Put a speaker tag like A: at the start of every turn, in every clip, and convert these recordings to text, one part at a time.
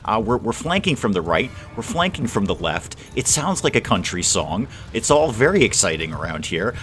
A: We're flanking from the right. We're flanking from the left. It sounds like a country song. It's all very exciting around here.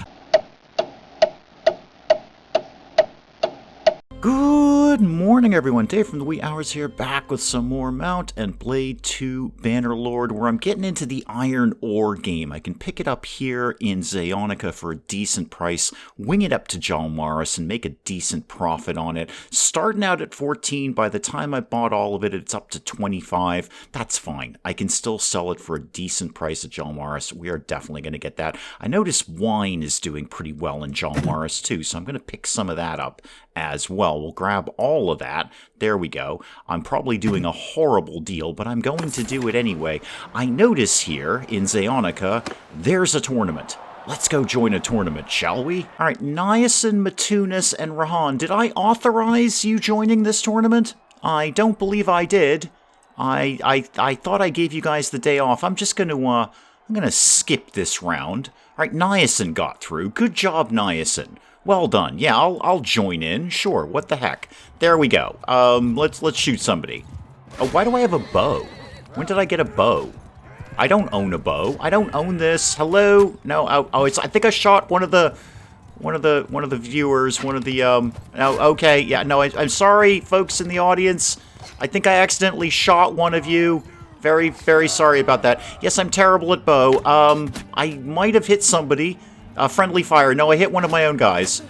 A: Good morning, everyone. Dave from the wee hours here, back with some more Mount and Blade 2 Bannerlord, where I'm getting into the iron ore game. I can pick it up here in Zayonica for a decent price, wing it up to Jalmaris and make a decent profit on it. Starting out at 14, by the time I bought all of it, it's up to 25. That's fine. I can still sell it for a decent price at Jalmaris. We are definitely going to get that. I notice wine is doing pretty well in Jalmaris too, so I'm going to pick some of that up as well. We'll grab all of that. There we go. I'm probably doing a horrible deal, but I'm going to do it anyway. I notice here in Zayonica, there's a tournament. Let's go join a tournament, shall we? All right, Niacin, Matunis, and Rahan. Did I authorize you joining this tournament? I don't believe I did. I thought I gave you guys the day off. I'm just gonna I'm gonna skip this round. All right, Niacin got through. Good job, Niacin. Well done. Yeah, I'll join in. Sure. What the heck? There we go. Let's shoot somebody. Oh, why do I have a bow? When did I get a bow? I don't own a bow. I don't own this. Hello? No. Oh, it's. I think I shot one of the viewers. One of the Oh, okay. Yeah. No. I'm sorry, folks in the audience. I think I accidentally shot one of you. Very, very sorry about that. Yes, I'm terrible at bow. I might have hit somebody. Friendly fire. No, I hit one of my own guys.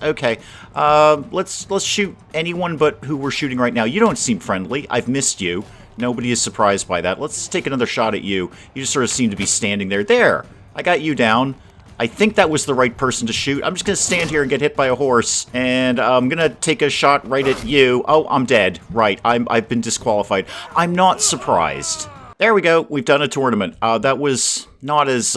A: Okay. Let's shoot anyone but who we're shooting right now. You don't seem friendly. I've missed you. Nobody is surprised by that. Let's take another shot at you. You just sort of seem to be standing there. There! I got you down. I think that was the right person to shoot. I'm just going to stand here and get hit by a horse. And I'm going to take a shot right at you. Oh, I'm dead. Right. I've been disqualified. I'm not surprised. There we go. We've done a tournament. That was not as...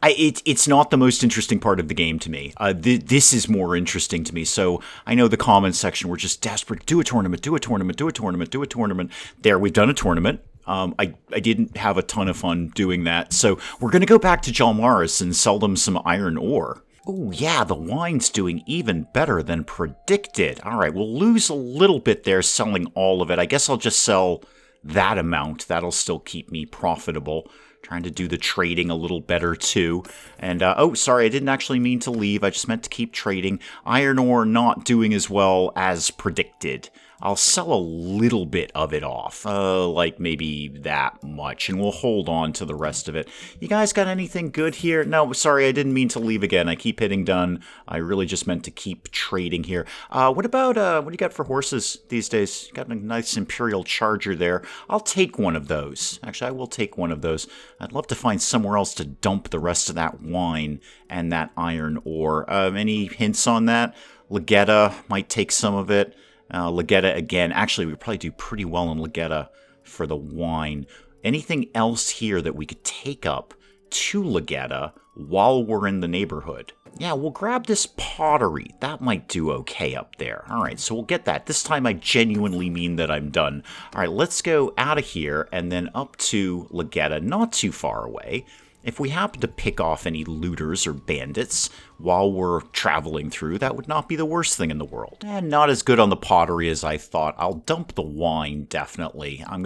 A: It's not the most interesting part of the game to me. This is more interesting to me. So I know the comments section were just desperate. Do a tournament, do a tournament, do a tournament, do a tournament. There, we've done a tournament. I didn't have a ton of fun doing that. So we're going to go back to Jalmaris and sell them some iron ore. Oh, yeah, the wine's doing even better than predicted. All right, we'll lose a little bit there selling all of it. I guess I'll just sell that amount. That'll still keep me profitable. Trying to do the trading a little better, too. And, oh, sorry, I didn't actually mean to leave. I just meant to keep trading. Iron ore not doing as well as predicted. I'll sell a little bit of it off, like maybe that much, and we'll hold on to the rest of it. You guys got anything good here? No, sorry, I didn't mean to leave again. I keep hitting done. I really just meant to keep trading here. What about, what do you got for horses these days? You got a nice Imperial Charger there. I'll take one of those. Actually, I will take one of those. I'd love to find somewhere else to dump the rest of that wine and that iron ore. Any hints on that? Legetta might take some of it. Legetta again. Actually, we probably do pretty well in Legetta for the wine. Anything else here that we could take up to Legetta while we're in the neighborhood? Yeah, we'll grab this pottery. That might do okay up there. All right, so we'll get that. This time I genuinely mean that I'm done. All right, let's go out of here and then up to Legetta, not too far away. If we happen to pick off any looters or bandits while we're traveling through, that would not be the worst thing in the world. And not as good on the pottery as I thought. I'll dump the wine, definitely. I'm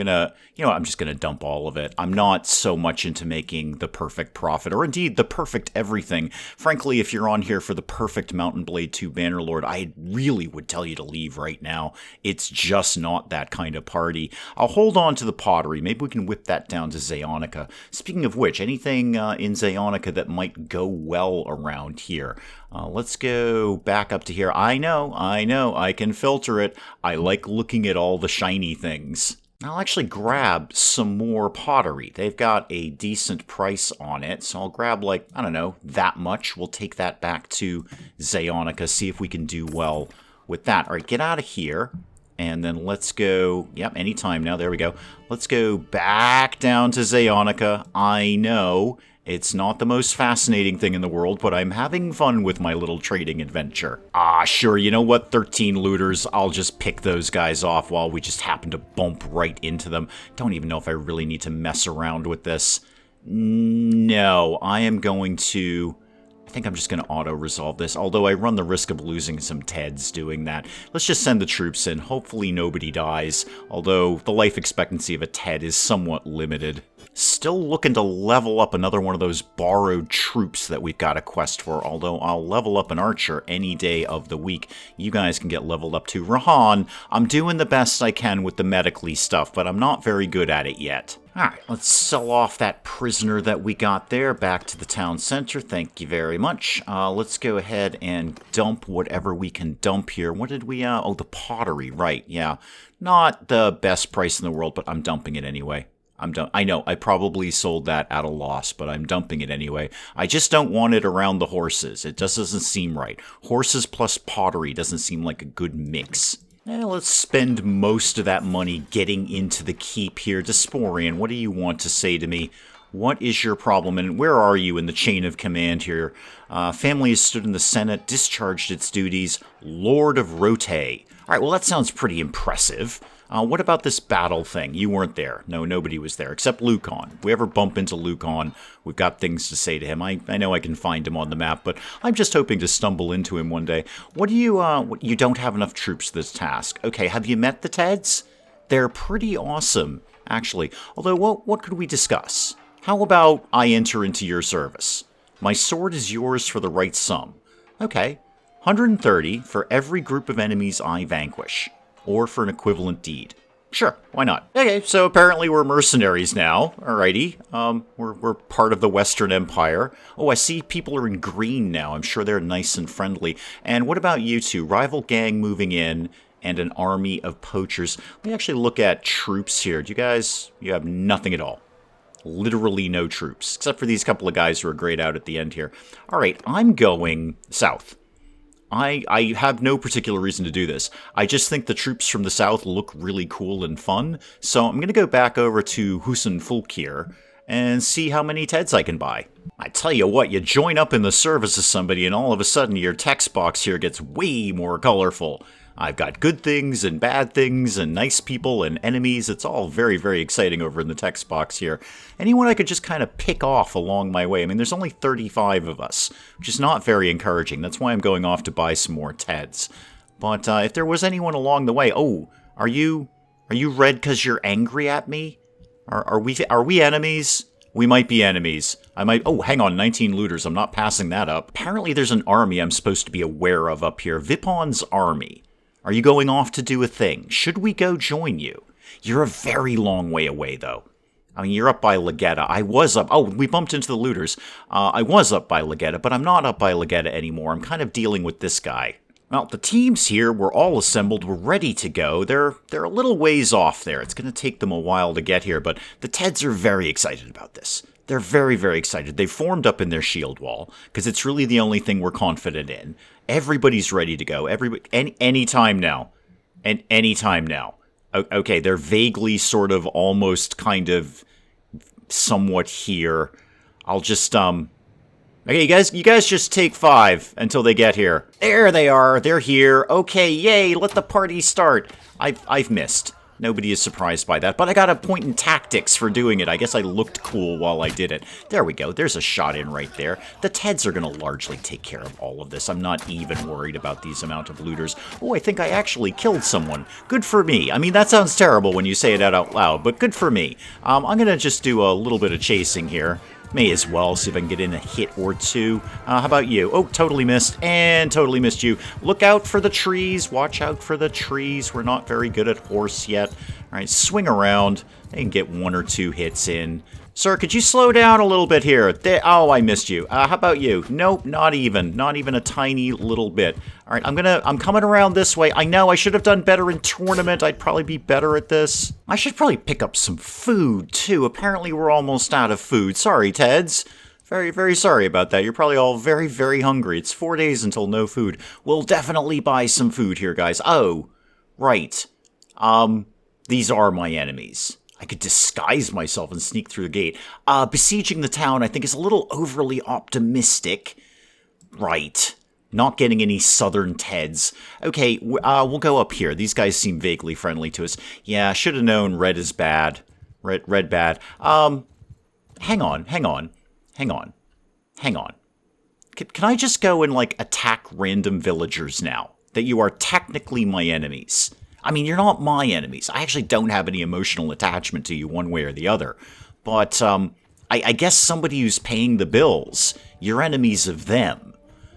A: just gonna dump all of it. I'm not so much into making the perfect profit, or indeed the perfect everything. Frankly, if you're on here for the perfect Mount and Blade 2 Bannerlord, I really would tell you to leave right now. It's just not that kind of party. I'll hold on to the pottery. Maybe we can whip that down to Zayonica. Speaking of which, anything in Zayonica that might go well around here? Let's go back up to here. I know, I can filter it. I like looking at all the shiny things. I'll actually grab some more pottery. They've got a decent price on it, so I'll grab, like, I don't know, that much. We'll take that back to Zayonica, see if we can do well with that. All right, get out of here. And then let's go, yep, anytime now, there we go. Let's go back down to Zayonica. I know it's not the most fascinating thing in the world, but I'm having fun with my little trading adventure. Ah, sure, you know what, 13 looters, I'll just pick those guys off while we just happen to bump right into them. Don't even know if I really need to mess around with this. No, I am going to... I think I'm just going to auto-resolve this, although I run the risk of losing some Teds doing that. Let's just send the troops in. Hopefully nobody dies, although the life expectancy of a Ted is somewhat limited. Still looking to level up another one of those borrowed troops that we've got a quest for, although I'll level up an archer any day of the week. You guys can get leveled up to Rahan. I'm doing the best I can with the medically stuff, but I'm not very good at it yet. Alright, let's sell off that prisoner that we got there back to the town center. Thank you very much. Let's go ahead and dump whatever we can dump here. What did we, oh, the pottery, right, yeah. Not the best price in the world, but I'm dumping it anyway. I know, I probably sold that at a loss, but I'm dumping it anyway. I just don't want it around the horses. It just doesn't seem right. Horses plus pottery doesn't seem like a good mix. Let's spend most of that money getting into the keep here. Desporian, what do you want to say to me? What is your problem, and where are you in the chain of command here? Family has stood in the Senate, discharged its duties. Lord of Rote. Alright, well that sounds pretty impressive. What about this battle thing? You weren't there. No, nobody was there, except Lucan. If we ever bump into Lucan, we've got things to say to him. I know I can find him on the map, but I'm just hoping to stumble into him one day. What do you, you don't have enough troops for this task. Okay, have you met the Teds? They're pretty awesome, actually. Although, what could we discuss? How about I enter into your service? My sword is yours for the right sum. Okay, 130 for every group of enemies I vanquish. Or for an equivalent deed. Sure, why not? Okay, so apparently we're mercenaries now. Alrighty. We're part of the Western Empire. Oh, I see people are in green now. I'm sure they're nice and friendly. And what about you two? Rival gang moving in and an army of poachers. Let me actually look at troops here. Do you guys... You have nothing at all. Literally no troops. Except for these couple of guys who are grayed out at the end here. Alright, I'm going south. I have no particular reason to do this. I just think the troops from the south look really cool and fun, so I'm going to go back over to Husin Fulkir and see how many Teds I can buy. I tell you what, you join up in the service of somebody and all of a sudden your text box here gets way more colorful. I've got good things and bad things and nice people and enemies. It's all very, very exciting over in the text box here. Anyone I could just kind of pick off along my way. I mean, there's only 35 of us, which is not very encouraging. That's why I'm going off to buy some more Teds. But if there was anyone along the way... Oh, are you red because you're angry at me? Are we enemies? We might be enemies. Oh, hang on, 19 looters. I'm not passing that up. Apparently there's an army I'm supposed to be aware of up here. Vipon's army. Are you going off to do a thing? Should we go join you? You're a very long way away, though. I mean, you're up by Legetta. I was up... Oh, we bumped into the looters. I was up by Legetta, but I'm not up by Legetta anymore. I'm kind of dealing with this guy. Well, the teams here were all assembled. We're ready to go. They're a little ways off there. It's going to take them a while to get here, but the Teds are very excited about this. They're very, very excited. They've formed up in their shield wall, because it's really the only thing we're confident in. Everybody's ready to go. Any time now. And any time now. Okay, they're vaguely sort of almost kind of somewhat here. I'll just, Okay, you guys just take 5 until they get here. There they are. They're here. Okay, yay, let the party start. I've missed. Nobody is surprised by that, but I got a point in tactics for doing it. I guess I looked cool while I did it. There we go. There's a shot in right there. The Teds are going to largely take care of all of this. I'm not even worried about these amount of looters. Oh, I think I actually killed someone. Good for me. I mean, that sounds terrible when you say it out loud, but good for me. I'm going to just do a little bit of chasing here. May as well, see if I can get in a hit or two. How about you? Oh, totally missed, and totally missed you. Look out for the trees. Watch out for the trees. We're not very good at horse yet. All right, swing around and get 1 or 2 hits in. Sir, could you slow down a little bit here? Oh, I missed you. How about you? Nope, not even. Not even a tiny little bit. All right, I'm coming around this way. I know I should have done better in tournament. I'd probably be better at this. I should probably pick up some food, too. Apparently, we're almost out of food. Sorry, Teds. Very, very sorry about that. You're probably all very, very hungry. It's 4 days until no food. We'll definitely buy some food here, guys. Oh, right. These are my enemies. I could disguise myself and sneak through the gate. Besieging the town, I think, is a little overly optimistic. Right. Not getting any southern Teds. Okay, we'll go up here. These guys seem vaguely friendly to us. Yeah, should have known red is bad. Red bad. Hang on. Can I just go and, like, attack random villagers now? That you are technically my enemies. I mean, you're not my enemies. I actually don't have any emotional attachment to you one way or the other. But, I guess somebody who's paying the bills, you're enemies of them.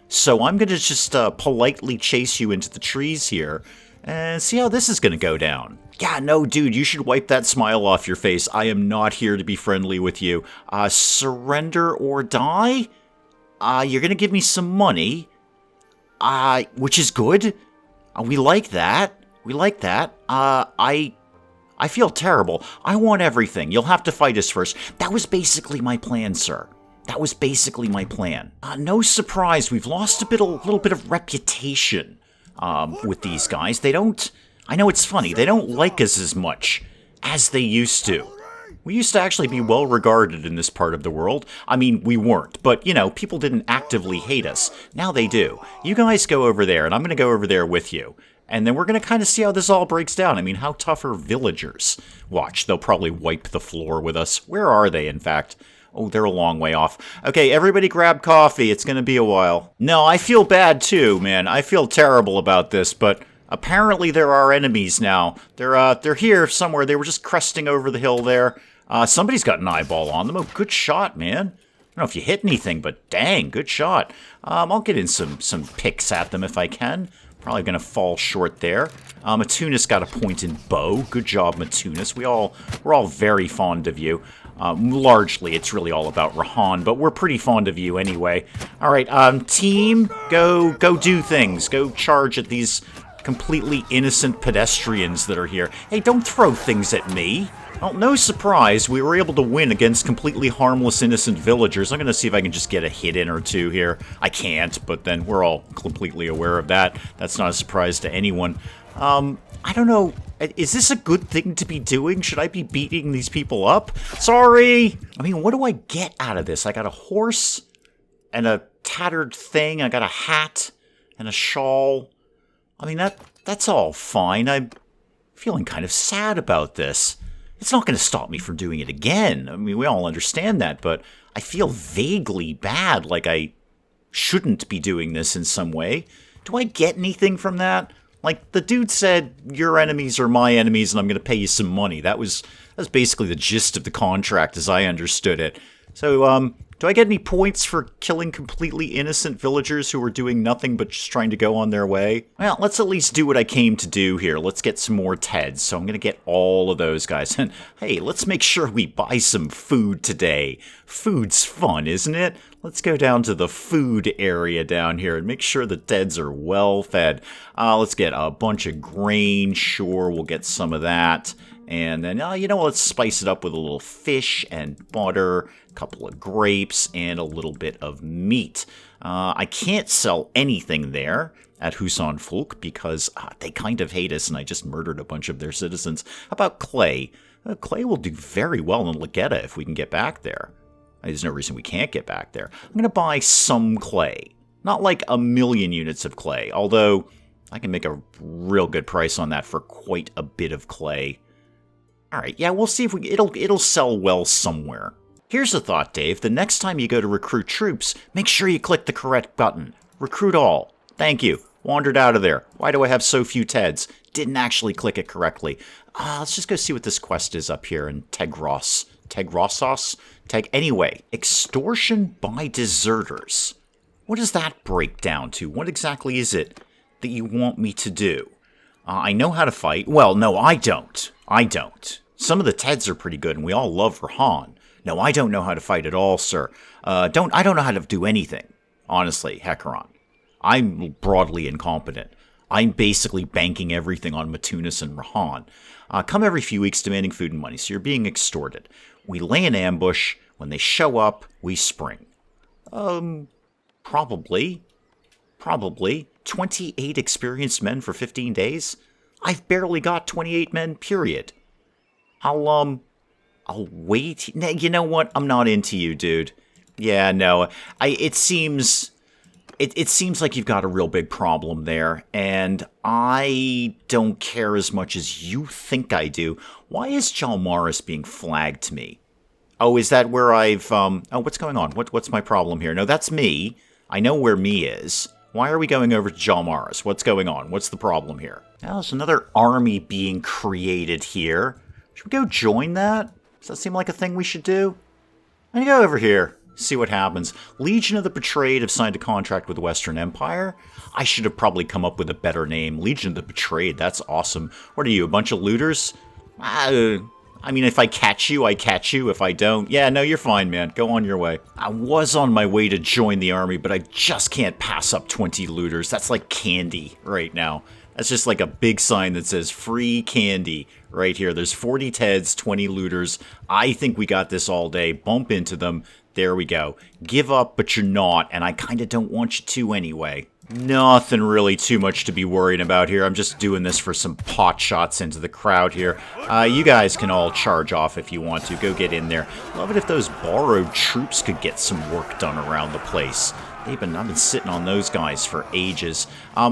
A: So I'm going to just politely chase you into the trees here and see how this is going to go down. Yeah, no, dude, you should wipe that smile off your face. I am not here to be friendly with you. Surrender or die? You're going to give me some money, which is good. We like that. We like that. I feel terrible. I want everything. You'll have to fight us first. That was basically my plan, sir. That was basically my plan. No surprise, we've lost a little bit of reputation with these guys. They don't... I know it's funny. They don't like us as much as they used to. We used to actually be well regarded in this part of the world. I mean, we weren't, but, you know, people didn't actively hate us. Now they do. You guys go over there, and I'm going to go over there with you. And then we're going to kind of see how this all breaks down. I mean, how tough are villagers? Watch, they'll probably wipe the floor with us. Where are they, in fact? Oh, they're a long way off. Okay, everybody grab coffee. It's going to be a while. No, I feel bad too, man. I feel terrible about this, but apparently there are enemies now. They're here somewhere. They were just cresting over the hill there. Somebody's got an eyeball on them. Oh, good shot, man. I don't know if you hit anything, but dang, good shot. I'll get in some picks at them if I can. Probably going to fall short there. Matunis got a point in bow. Good job, Matunis. We're all very fond of you. Largely, it's really all about Rahan, but we're pretty fond of you anyway. All right, team, go do things. Go charge at these completely innocent pedestrians that are here. Hey, don't throw things at me. Well, no surprise, we were able to win against completely harmless, innocent villagers. I'm going to see if I can just get a hit in or two here. I can't, but then we're all completely aware of that. That's not a surprise to anyone. I don't know. Is this a good thing to be doing? Should I be beating these people up? Sorry! I mean, what do I get out of this? I got a horse and a tattered thing. I got a hat and a shawl. I mean, that's all fine. I'm feeling kind of sad about this. It's not going to stop me from doing it again. I mean, we all understand that, but I feel vaguely bad, like I shouldn't be doing this in some way. Do I get anything from that? Like, the dude said, your enemies are my enemies and I'm going to pay you some money. That's basically the gist of the contract as I understood it. So, do I get any points for killing completely innocent villagers who were doing nothing but just trying to go on their way? Well, let's at least do what I came to do here. Let's get some more Teds. So I'm going to get all of those guys. And hey, let's make sure we buy some food today. Food's fun, isn't it? Let's go down to the food area down here and make sure the Teds are well fed. Let's get a bunch of grain. Sure, we'll get some of that. And then, you know, let's spice it up with a little fish and butter, a couple of grapes, and a little bit of meat. I can't sell anything there at Husan Fulk because they kind of hate us and I just murdered a bunch of their citizens. How about clay? Clay will do very well in Legetta if we can get back there. There's no reason we can't get back there. I'm going to buy some clay. Not like a million units of clay, although I can make a real good price on that for quite a bit of clay. Alright, yeah, we'll see if it'll sell well somewhere. Here's a thought, Dave. The next time you go to recruit troops, make sure you click the correct button. Recruit all. Thank you. Wandered out of there. Why do I have so few Teds? Didn't actually click it correctly. Let's just go see what this quest is up here in Tegros. Tegrossos? Anyway, extortion by deserters. What does that break down to? What exactly is it that you want me to do? I know how to fight. Well, no, I don't. Some of the Teds are pretty good, and we all love Rahan. No, I don't know how to fight at all, sir. I don't know how to do anything. Honestly, Hecaron. I'm broadly incompetent. I'm basically banking everything on Matunis and Rahan. Come every few weeks demanding food and money, so you're being extorted. We lay an ambush. When they show up, we spring. Probably. 28 experienced men for 15 days? I've barely got 28 men, period. I'll wait. You know what? I'm not into you, dude. Yeah, no. It seems like you've got a real big problem there, and I don't care as much as you think I do. Why is Jalmaris being flagged to me? Oh, is that where I've, oh, what's going on? What's my problem here? No, that's me. I know where me is. Why are we going over to Jalmaris? What's going on? What's the problem here? Now there's another army being created here. Should we go join that? Does that seem like a thing we should do? I'm gonna go over here, see what happens. Legion of the Betrayed have signed a contract with the Western Empire. I should have probably come up with a better name. Legion of the Betrayed, that's awesome. What are you, a bunch of looters? I mean, if I catch you, I catch you. If I don't, yeah, no, you're fine, man. Go on your way. I was on my way to join the army, but I just can't pass up 20 looters. That's like candy right now. That's just like a big sign that says free candy right here. There's 40 Teds, 20 looters. I think we got this all day. Bump into them. There we go. Give up, but you're not, and I kind of don't want you to anyway. Nothing really too much to be worried about here. I'm just doing this for some pot shots into the crowd here. You guys can all charge off if you want to. Go get in there. Love it if those borrowed troops could get some work done around the place. I've been sitting on those guys for ages. I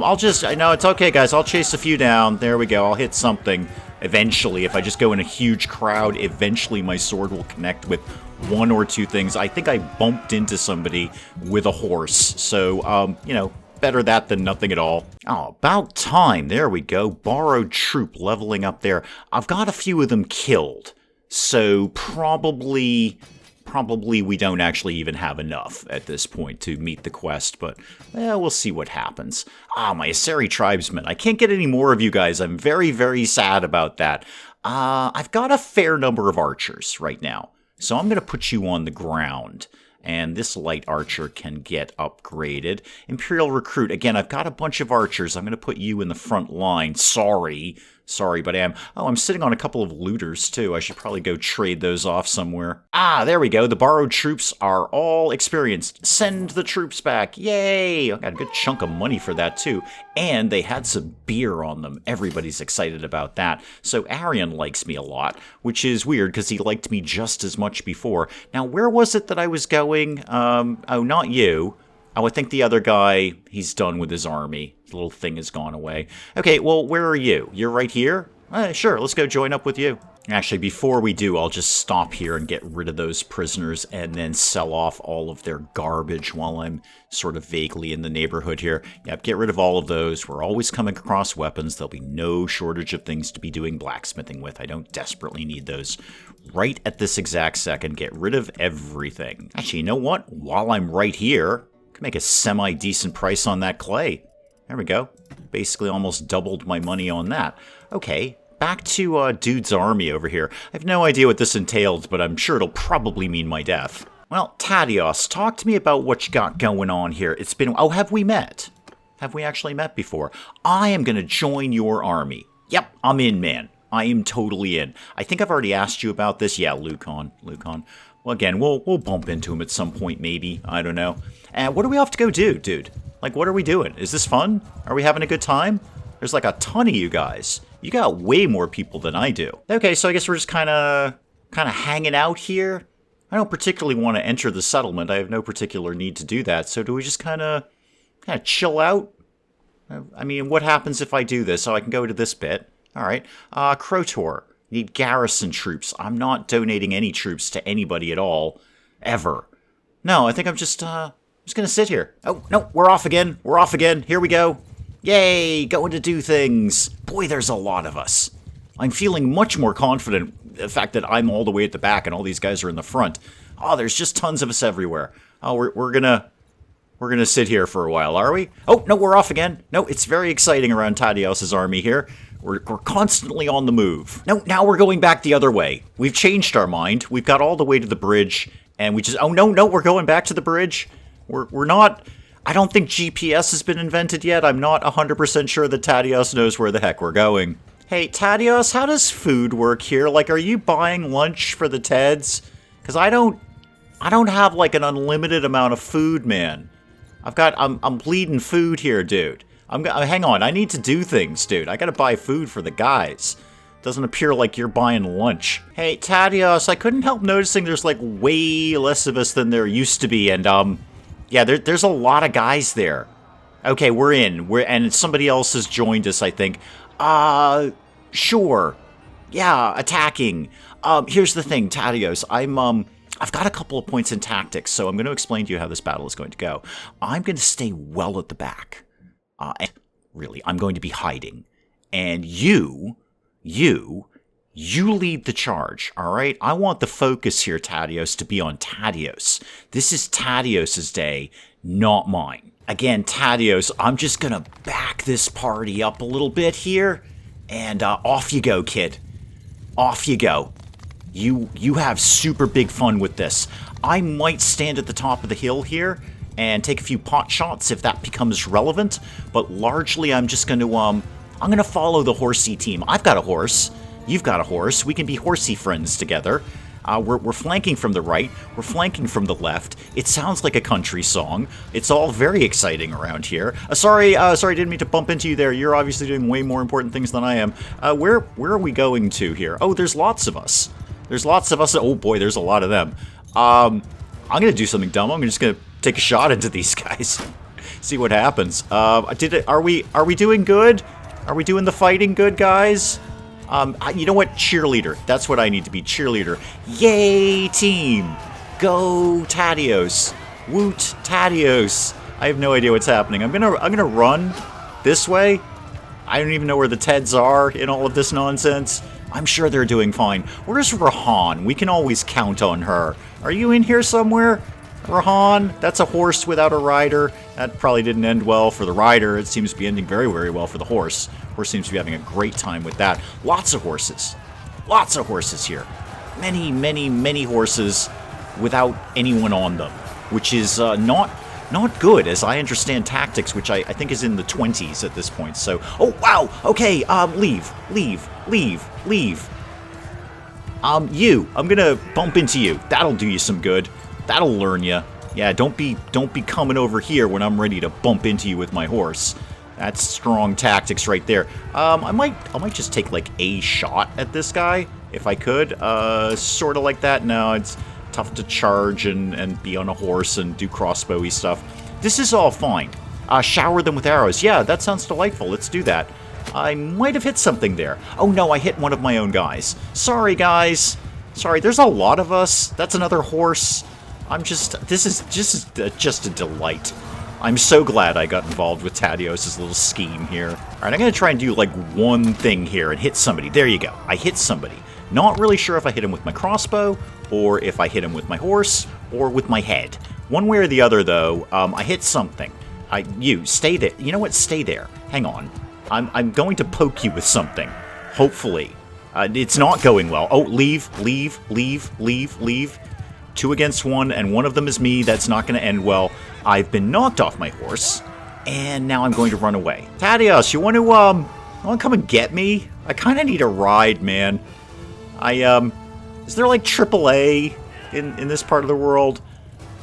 A: know it's okay, guys. I'll chase a few down. There we go. I'll hit something eventually. If I just go in a huge crowd, eventually my sword will connect with one or two things. I think I bumped into somebody with a horse. So, you know, better that than nothing at all. Oh, about time. There we go. Borrowed troop leveling up there. I've got a few of them killed. So probably we don't actually even have enough at this point to meet the quest, but we'll see what happens. Ah, my Aseri tribesmen. I can't get any more of you guys. I'm very, very sad about that. I've got a fair number of archers right now, so I'm going to put you on the ground. And this light archer can get upgraded. Imperial recruit. Again, I've got a bunch of archers. I'm going to put you in the front line. Sorry, but I am. Oh, I'm sitting on a couple of looters, too. I should probably go trade those off somewhere. Ah, there we go. The borrowed troops are all experienced. Send the troops back. Yay! I got a good chunk of money for that, too. And they had some beer on them. Everybody's excited about that. So Arian likes me a lot, which is weird because he liked me just as much before. Now, where was it that I was going? Oh, not you. Oh, I think the other guy, he's done with his army. The little thing has gone away. Okay, well, where are you? You're right here? Sure, let's go join up with you. Actually, before we do, I'll just stop here and get rid of those prisoners and then sell off all of their garbage while I'm sort of vaguely in the neighborhood here. Yep, get rid of all of those. We're always coming across weapons. There'll be no shortage of things to be doing blacksmithing with. I don't desperately need those right at this exact second. Get rid of everything. Actually, you know what? While I'm right here, I can make a semi-decent price on that clay. There we go. Basically almost doubled my money on that. Okay, back to Dude's army over here. I have no idea what this entails, but I'm sure it'll probably mean my death. Well, Tadios, talk to me about what you got going on here. It's been... Oh, have we met? Have we actually met before? I am going to join your army. Yep, I'm in, man. I am totally in. I think I've already asked you about this. Yeah, Lucon. Well, again, we'll bump into him at some point, maybe. I don't know. And what do we have to go do, dude? Like, what are we doing? Is this fun? Are we having a good time? There's like a ton of you guys. You got way more people than I do. Okay, so I guess we're just kind of hanging out here. I don't particularly want to enter the settlement. I have no particular need to do that. So do we just kind of chill out? I mean, what happens if I do this? Oh, I can go to this bit. All right. Krotor. Need garrison troops. I'm not donating any troops to anybody at all. Ever. No, I think I'm just going to sit here. Oh, no, we're off again. Here we go. Yay, going to do things. Boy, there's a lot of us. I'm feeling much more confident the fact that I'm all the way at the back and all these guys are in the front. Oh, there's just tons of us everywhere. Oh, we're gonna sit here for a while, are we? Oh, no, we're off again. No, it's very exciting around Tadios' army here. We're constantly on the move. No, now we're going back the other way. We've changed our mind. We've got all the way to the bridge, and we just... Oh, no, we're going back to the bridge. We're not... I don't think GPS has been invented yet. I'm not 100% sure that Tadios knows where the heck we're going. Hey, Tadios, how does food work here? Like, are you buying lunch for the Teds? Because I don't have, like, an unlimited amount of food, man. I'm bleeding food here, dude. Hang on, I need to do things, dude. I gotta buy food for the guys. Doesn't appear like you're buying lunch. Hey, Tadios, I couldn't help noticing there's, like, way less of us than there used to be, and, yeah, there's a lot of guys there. Okay, we're in. And somebody else has joined us, I think. Sure. Yeah, attacking. Here's the thing, Tadios. I've got a couple of points in tactics, so I'm going to explain to you how this battle is going to go. I'm going to stay well at the back. And really, I'm going to be hiding. And you lead the charge, all right? I want the focus here, Tadios, to be on Tadios. This is Tadios' day, not mine. Again, Tadios, I'm just going to back this party up a little bit here. And off you go, kid. Off you go. You have super big fun with this. I might stand at the top of the hill here and take a few pot shots if that becomes relevant, but largely I'm just going to I'm going to follow the horsey team. I've got a horse. You've got a horse. We can be horsey friends together. We're flanking from the right. We're flanking from the left. It sounds like a country song. It's all very exciting around here. Sorry, didn't mean to bump into you there. You're obviously doing way more important things than I am. Where are we going to here? Oh, there's lots of us. There's lots of us. Oh boy, there's a lot of them. I'm gonna do something dumb. I'm just gonna take a shot into these guys. See what happens. Are we doing good? Are we doing the fighting good, guys? You know what? Cheerleader. That's what I need to be. Cheerleader. Yay, team! Go, Tadios! Woot, Tadios! I have no idea what's happening. I'm gonna run this way. I don't even know where the Teds are in all of this nonsense. I'm sure they're doing fine. Where's Rahan? We can always count on her. Are you in here somewhere? Rahan? That's a horse without a rider. That probably didn't end well for the rider. It seems to be ending very, very well for the horse. Horse seems to be having a great time with that. Lots of horses. Lots of horses here. Many, many, many horses without anyone on them, which is not good, as I understand tactics, which I think is in the 20s at this point. So, oh wow, okay, leave. I'm gonna bump into you. That'll do you some good. That'll learn you. Yeah, don't be coming over here when I'm ready to bump into you with my horse. That's strong tactics right there. I might just take like a shot at this guy if I could. Sort of like that. No, it's tough to charge and be on a horse and do crossbowy stuff. This is all fine. Shower them with arrows. Yeah, that sounds delightful. Let's do that. I might have hit something there. Oh no, I hit one of my own guys. Sorry, guys. Sorry, there's a lot of us. That's another horse. This is just a delight. I'm so glad I got involved with Tadios' little scheme here. Alright, I'm going to try and do like one thing here and hit somebody. There you go. I hit somebody. Not really sure if I hit him with my crossbow, or if I hit him with my horse, or with my head. One way or the other, though, I hit something. You, stay there. You know what? Stay there. Hang on. I'm going to poke you with something. Hopefully. It's not going well. Oh, leave. 2 against 1, and one of them is me. That's not going to end well. I've been knocked off my horse, and now I'm going to run away. Tadios, you want to come and get me? I kind of need a ride, man. Is there like AAA in this part of the world?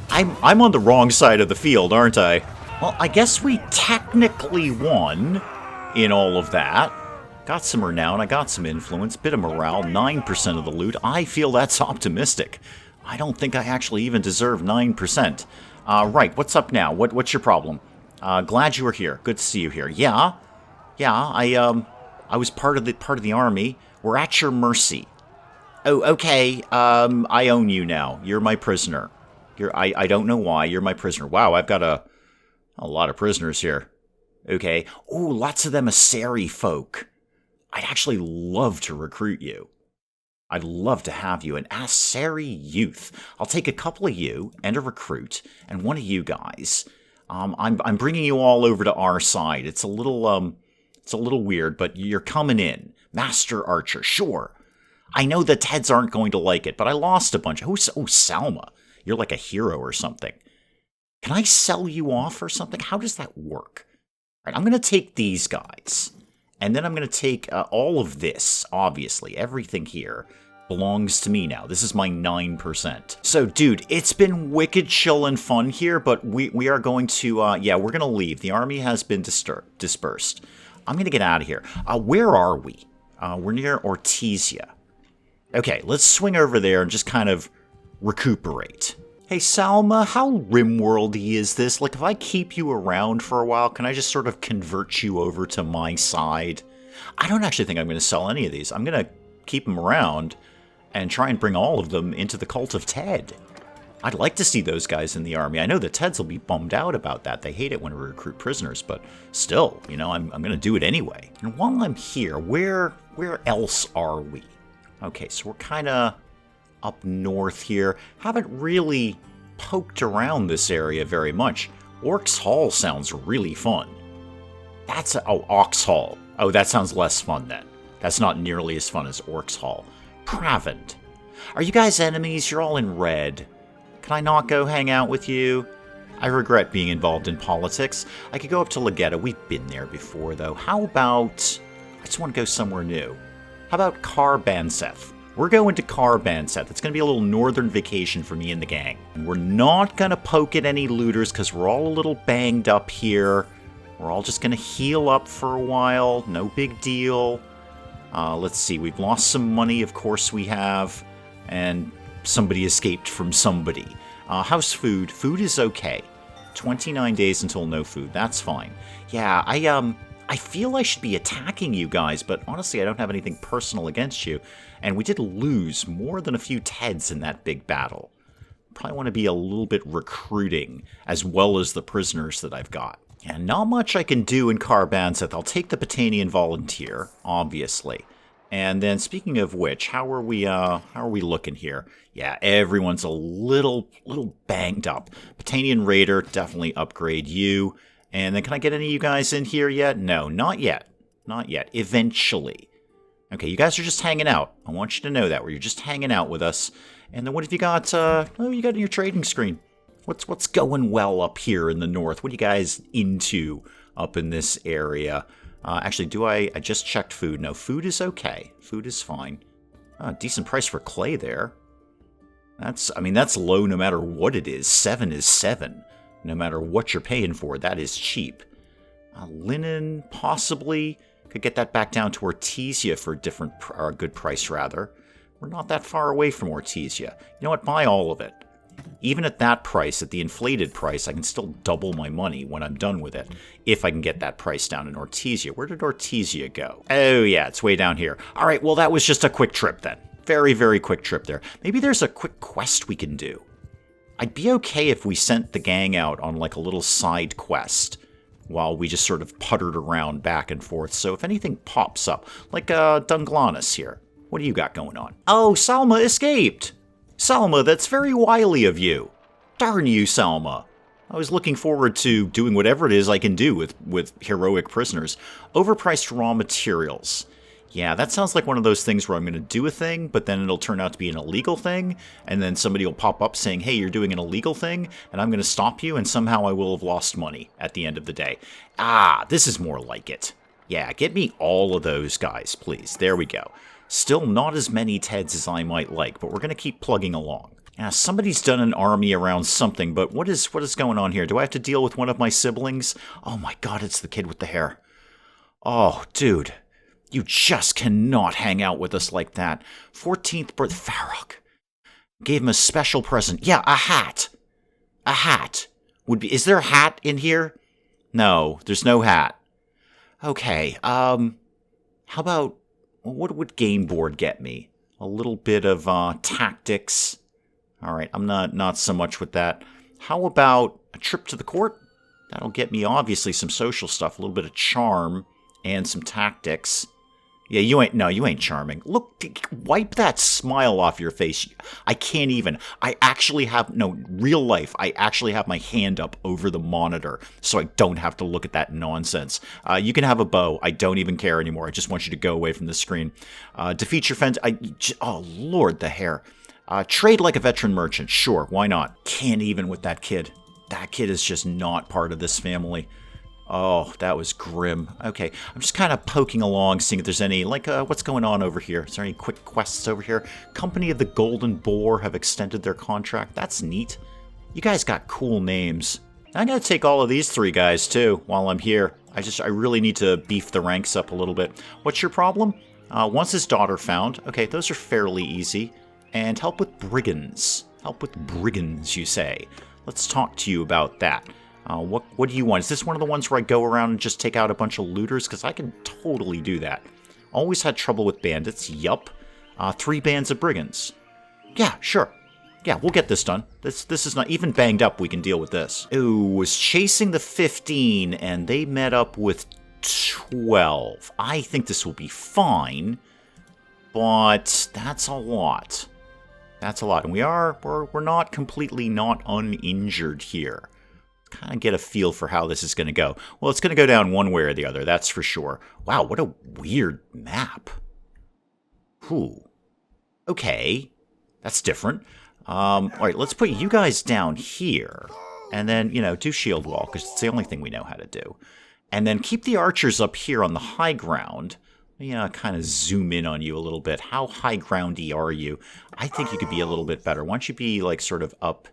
A: I'm on the wrong side of the field, aren't I? Well, I guess we technically won in all of that. Got some renown, I got some influence, bit of morale, 9% of the loot. I feel that's optimistic. I don't think I actually even deserve 9%. Right, what's up now? What's your problem? Glad you were here. Good to see you here. Yeah, I was part of the army. We're at your mercy. Oh, okay. I own you now. You're my prisoner. I don't know why. You're my prisoner. Wow, I've got a lot of prisoners here. Okay. Oh, lots of them Asari folk. I'd actually love to recruit you. I'd love to have you, an Asari youth. I'll take a couple of you and a recruit and one of you guys. I'm bringing you all over to our side. It's a little weird, but you're coming in. Master Archer, sure. I know the Teds aren't going to like it, but I lost a bunch. Oh, Salma, you're like a hero or something. Can I sell you off or something? How does that work? All right, I'm going to take these guys. And then I'm going to take all of this, obviously. Everything here belongs to me now. This is my 9%. So, dude, it's been wicked chill and fun here, but we are going to, we're going to leave. The army has been dispersed. I'm going to get out of here. Where are we? We're near Ortizia. Okay, let's swing over there and just kind of recuperate. Hey, Salma, how rimworldy is this? Like, if I keep you around for a while, can I just sort of convert you over to my side? I don't actually think I'm going to sell any of these. I'm going to keep them around and try and bring all of them into the cult of Ted. I'd like to see those guys in the army. I know the Teds will be bummed out about that. They hate it when we recruit prisoners, but still, you know, I'm going to do it anyway. And while I'm here, where else are we? Okay, so we're kind of up north here. Haven't really poked around this area very much. Orcs Hall sounds really fun. Oh, Ox Hall. Oh, that sounds less fun then. That's not nearly as fun as Orcs Hall. Pravend. Are you guys enemies? You're all in red. Can I not go hang out with you? I regret being involved in politics. I could go up to Legetta. We've been there before, though. How about... I just want to go somewhere new. How about Carbanseth? We're going to Carbanseth. It's going to be a little northern vacation for me and the gang. And we're not going to poke at any looters because we're all a little banged up here. We're all just going to heal up for a while. No big deal. Let's see. We've lost some money. Of course we have. And... somebody escaped from somebody. How's food? Food is okay. 29 days until no food. That's fine. Yeah, I feel I should be attacking you guys, but honestly, I don't have anything personal against you. And we did lose more than a few Teds in that big battle. Probably want to be a little bit recruiting, as well as the prisoners that I've got. And not much I can do in Carbanseth. I'll take the Batanian Volunteer, obviously. And then, speaking of which, how are we looking here? Yeah, everyone's a little banged up. Batanian Raider, definitely upgrade you. And then, can I get any of you guys in here yet? No, not yet. Not yet. Eventually. Okay, you guys are just hanging out. I want you to know that, where you're just hanging out with us. And then what have you got? Oh, you got in your trading screen. What's going well up here in the north? What are you guys into up in this area? Actually, I just checked food. No, food is okay. Food is fine. Decent price for clay there. That's low no matter what it is. 7 is 7. No matter what you're paying for, that is cheap. Linen, possibly. Could get that back down to Ortesia for a good price, rather. We're not that far away from Ortesia. You know what? Buy all of it. Even at that price, at the inflated price, I can still double my money when I'm done with it, if I can get that price down in Ortesia. Where did Ortesia go? Oh yeah, it's way down here. Alright, well that was just a quick trip then. Very, very quick trip there. Maybe there's a quick quest we can do. I'd be okay if we sent the gang out on like a little side quest, while we just sort of puttered around back and forth. So if anything pops up, like Dunglanus here. What do you got going on? Oh, Salma escaped! Salma, that's very wily of you. Darn you, Salma. I was looking forward to doing whatever it is I can do with heroic prisoners. Overpriced raw materials. Yeah, that sounds like one of those things where I'm going to do a thing, but then it'll turn out to be an illegal thing, and then somebody will pop up saying, hey, you're doing an illegal thing, and I'm going to stop you, and somehow I will have lost money at the end of the day. Ah, this is more like it. Yeah, get me all of those guys, please. There we go. Still not as many Teds as I might like, but we're going to keep plugging along. Yeah, somebody's done an army around something, but what is going on here? Do I have to deal with one of my siblings? Oh my god, it's the kid with the hair. Oh, dude. You just cannot hang out with us like that. 14th birth... Farrokh. Gave him a special present. Yeah, a hat. A hat. Is there a hat in here? No, there's no hat. Okay, how about... What would game board get me? A little bit of tactics. Alright, I'm not so much with that. How about a trip to the court? That'll get me obviously some social stuff, a little bit of charm, and some tactics. Yeah, you ain't charming. Look, wipe that smile off your face. I can't even. I actually have, real life, I actually have my hand up over the monitor so I don't have to look at that nonsense. You can have a bow. I don't even care anymore. I just want you to go away from the screen. Defeat your friends. Oh, Lord, the hair. Trade like a veteran merchant. Sure, why not? Can't even with that kid. That kid is just not part of this family. Oh, that was grim. Okay, I'm just kind of poking along, seeing if there's any, what's going on over here? Is there any quick quests over here? Company of the Golden Boar have extended their contract. That's neat. You guys got cool names. I'm going to take all of these 3 guys, too, while I'm here. I really need to beef the ranks up a little bit. What's your problem? Once his daughter found. Okay, those are fairly easy. And help with brigands. Help with brigands, you say. Let's talk to you about that. What do you want? Is this one of the ones where I go around and just take out a bunch of looters? Because I can totally do that. Always had trouble with bandits. Yup. 3 bands of brigands. Yeah, sure. Yeah, we'll get this done. This is not even banged up. We can deal with this. Ooh, was chasing the 15, and they met up with 12. I think this will be fine, but that's a lot. That's a lot, and we're not completely not uninjured here. Kind of get a feel for how this is going to go. Well, it's going to go down one way or the other, that's for sure. Wow, what a weird map. Whew. Okay, that's different. All right, let's put you guys down here, and then, you know, do shield wall, because it's the only thing we know how to do. And then keep the archers up here on the high ground. You know, kind of zoom in on you a little bit. How high groundy are you? I think you could be a little bit better. Why don't you be, like, sort of up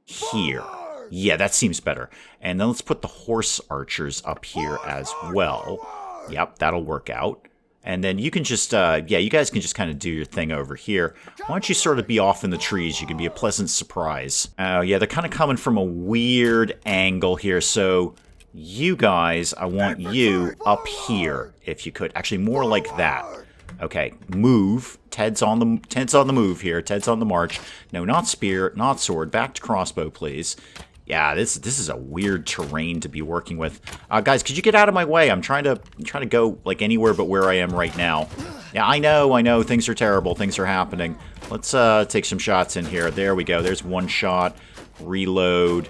A: here? Yeah, that seems better. And then let's put the horse archers up here as well. Yep, that'll work out. And then you can just, yeah, you guys can just kind of do your thing over here. Why don't you sort of be off in the trees? You can be a pleasant surprise. Oh, yeah, they're kind of coming from a weird angle here. So you guys, I want you up here, if you could. Actually, more like that. Okay, move. Ted's on the move here. Ted's on the march. No, not spear, not sword. Back to crossbow, please. Yeah, this is a weird terrain to be working with. Guys, could you get out of my way? I'm trying to go like anywhere but where I am right now. Yeah, I know. Things are terrible. Things are happening. Let's take some shots in here. There we go. There's one shot. Reload.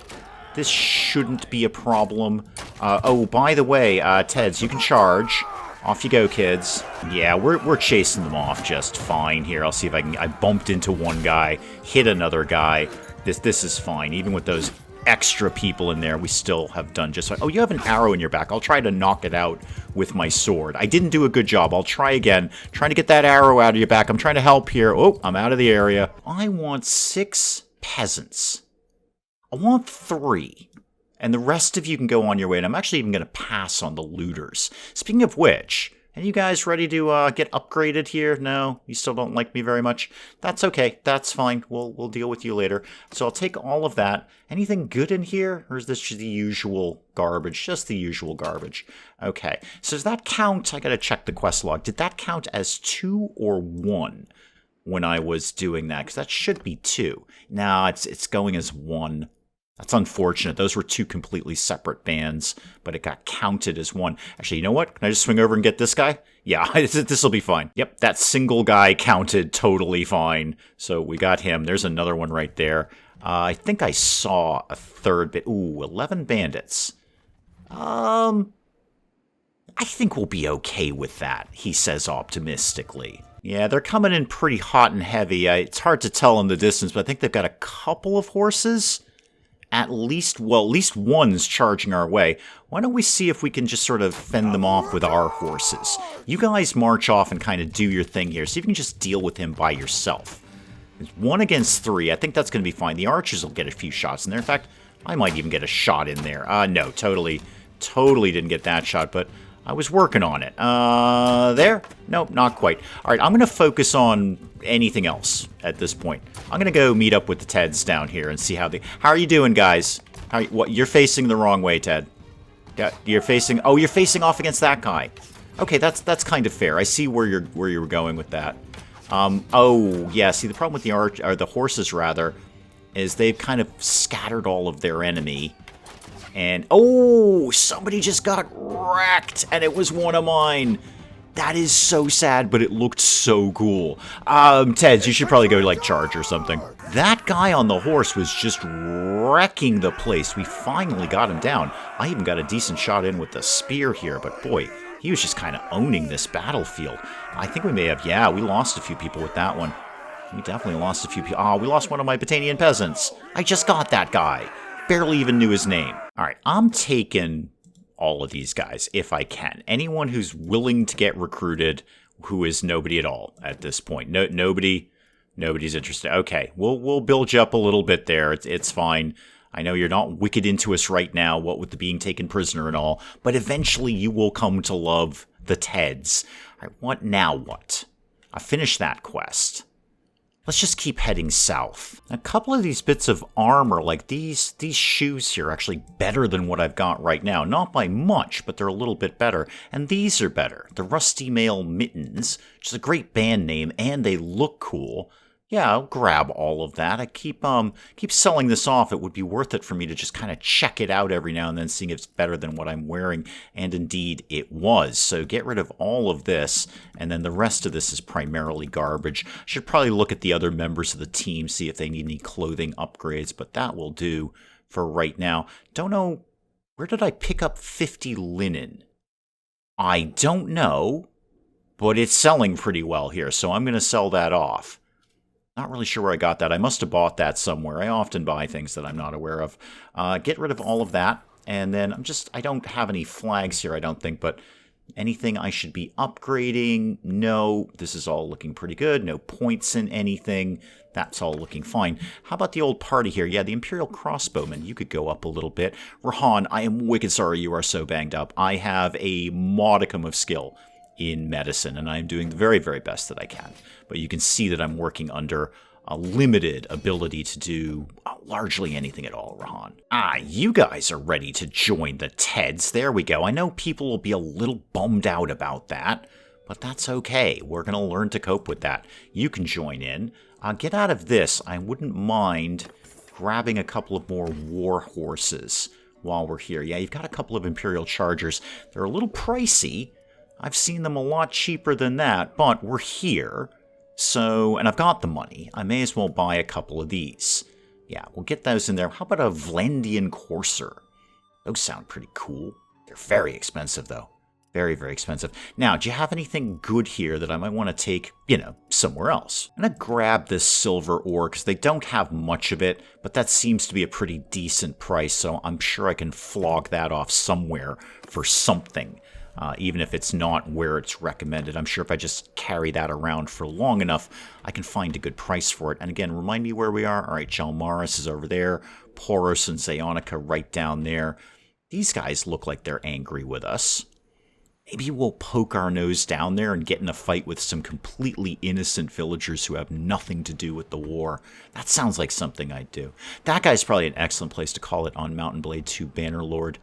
A: This shouldn't be a problem. Oh, by the way, Teds, you can charge. Off you go, kids. Yeah, we're chasing them off just fine here. I'll see if I can. I bumped into one guy, hit another guy. This is fine. Even with those extra people in there, we still have done just fine. Oh, you have an arrow in your back. I'll try to knock it out with my sword. I didn't do a good job. I'll try again. Trying to get that arrow out of your back. I'm trying to help here. Oh, I'm out of the area. I want 6 peasants. I want 3. And the rest of you can go on your way. And I'm actually even going to pass on the looters. Speaking of which, are you guys ready to get upgraded here? No? You still don't like me very much? That's okay. That's fine. We'll deal with you later. So I'll take all of that. Anything good in here? Or is this just the usual garbage? Just the usual garbage. Okay. So does that count? I got to check the quest log. Did that count as 2 or 1 when I was doing that? Because that should be 2. No, it's going as 1. That's unfortunate. Those were 2 completely separate bands, but it got counted as 1. Actually, you know what? Can I just swing over and get this guy? Yeah, this will be fine. Yep, that single guy counted totally fine. So we got him. There's another one right there. I think I saw a third bit. Ooh, 11 bandits. I think we'll be okay with that, he says optimistically. Yeah, they're coming in pretty hot and heavy. It's hard to tell in the distance, but I think they've got a couple of horses. At least one's charging our way. Why don't we see if we can just sort of fend them off with our horses? You guys march off and kind of do your thing here. See if you can just deal with him by yourself. It's 1 against 3. I think that's going to be fine. The archers will get a few shots in there. In fact, I might even get a shot in there. No, totally didn't get that shot, but I was working on it. There? Nope, not quite. All right, I'm going to focus on anything else at this point. I'm going to go meet up with the Teds down here and see how they... How are you doing, guys? What? You're facing the wrong way, Ted. Yeah, you're facing... Oh, you're facing off against that guy. Okay, that's kind of fair. I see where you were going with that. Oh, yeah, see, the problem with the horses, rather, is they've kind of scattered all of their enemy. And, oh, somebody just got wrecked, and it was one of mine. That is so sad, but it looked so cool. Teds, you should probably go, like, charge or something. That guy on the horse was just wrecking the place. We finally got him down. I even got a decent shot in with the spear here, but boy, he was just kind of owning this battlefield. I think we may have, yeah, we lost a few people with that one. We definitely lost a few people. Oh, we lost one of my Batanian peasants. I just got that guy. Barely even knew his name. All right, I'm taking all of these guys, if I can. Anyone who's willing to get recruited, who is nobody at all at this point. Nobody's interested. Okay, we'll build you up a little bit there. It's fine. I know you're not wicked into us right now, what with the being taken prisoner and all, but eventually you will come to love the Teds. All right, now what? I finished that quest. let's just keep heading south. A couple of these bits of armor, like these shoes here, are actually better than what I've got right now. Not by much, but they're a little bit better. And these are better. The Rusty Mail Mittens, which is a great band name, and they look cool. Yeah, I'll grab all of that. I keep selling this off. It would be worth it for me to just kind of check it out every now and then, seeing if it's better than what I'm wearing. And indeed, it was. So get rid of all of this, and then the rest of this is primarily garbage. Should probably look at the other members of the team, see if they need any clothing upgrades, but that will do for right now. Don't know, where did I pick up 50 linen? I don't know, but it's selling pretty well here, so I'm going to sell that off. Not really sure where I got that. I must have bought that somewhere. I often buy things that I'm not aware of. Get rid of all of that. And then I don't have any flags here, I don't think, but anything I should be upgrading? No, this is all looking pretty good. No points in anything. That's all looking fine. How about the old party here? Yeah, the Imperial Crossbowman. You could go up a little bit. Rahan, I am wicked sorry you are so banged up. I have a modicum of skill in medicine, and I'm doing the very, very best that I can. But you can see that I'm working under a limited ability to do largely anything at all, Rahan. You guys are ready to join the Teds. There we go. I know people will be a little bummed out about that, but that's okay. We're going to learn to cope with that. You can join in. Get out of this. I wouldn't mind grabbing a couple of more war horses while we're here. Yeah, you've got a couple of Imperial Chargers. They're a little pricey. I've seen them a lot cheaper than that, but we're here. So, and I've got the money. I may as well buy a couple of these. Yeah, we'll get those in there. How about a Vlandian Courser? Those sound pretty cool. They're very expensive, though. Very, very expensive. Now, do you have anything good here that I might want to take, somewhere else? I'm going to grab this silver ore, because they don't have much of it, but that seems to be a pretty decent price, so I'm sure I can flog that off somewhere for something. Even if it's not where it's recommended. I'm sure if I just carry that around for long enough, I can find a good price for it. And again, remind me where we are. All right, Jalmaris is over there. Poros and Zayonica right down there. These guys look like they're angry with us. Maybe we'll poke our nose down there and get in a fight with some completely innocent villagers who have nothing to do with the war. That sounds like something I'd do. That guy's probably an excellent place to call it on Mountain Blade 2 Bannerlord.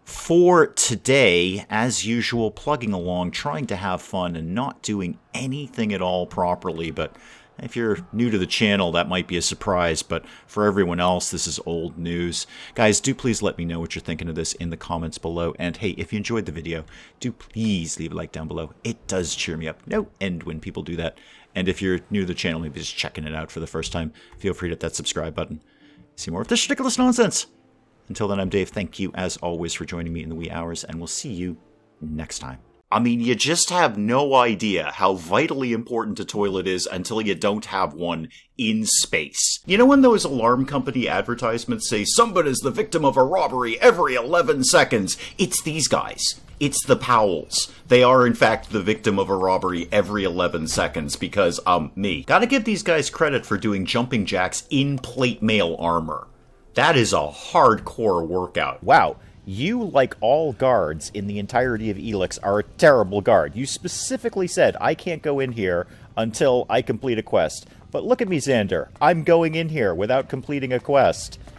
A: For today, as usual, plugging along, trying to have fun, and not doing anything at all properly. But if you're new to the channel, that might be a surprise. But for everyone else, this is old news. Guys, do please let me know what you're thinking of this in the comments below. And hey, if you enjoyed the video, do please leave a like down below. It does cheer me up. No end when people do that. And if you're new to the channel, maybe just checking it out for the first time, feel free to hit that subscribe button. See more of this ridiculous nonsense. Until then, I'm Dave. Thank you, as always, for joining me in the wee hours, and we'll see you next time. I mean, you just have no idea how vitally important a toilet is until you don't have one in space. You know when those alarm company advertisements say, somebody's the victim of a robbery every 11 seconds? It's these guys. It's the Powells. They are, in fact, the victim of a robbery every 11 seconds because, me. Gotta give these guys credit for doing jumping jacks in plate mail armor. That is a hardcore workout.
B: Wow, you, like all guards in the entirety of Elix, are a terrible guard. You specifically said, I can't go in here until I complete a quest. But look at me, Xander. I'm going in here without completing a quest.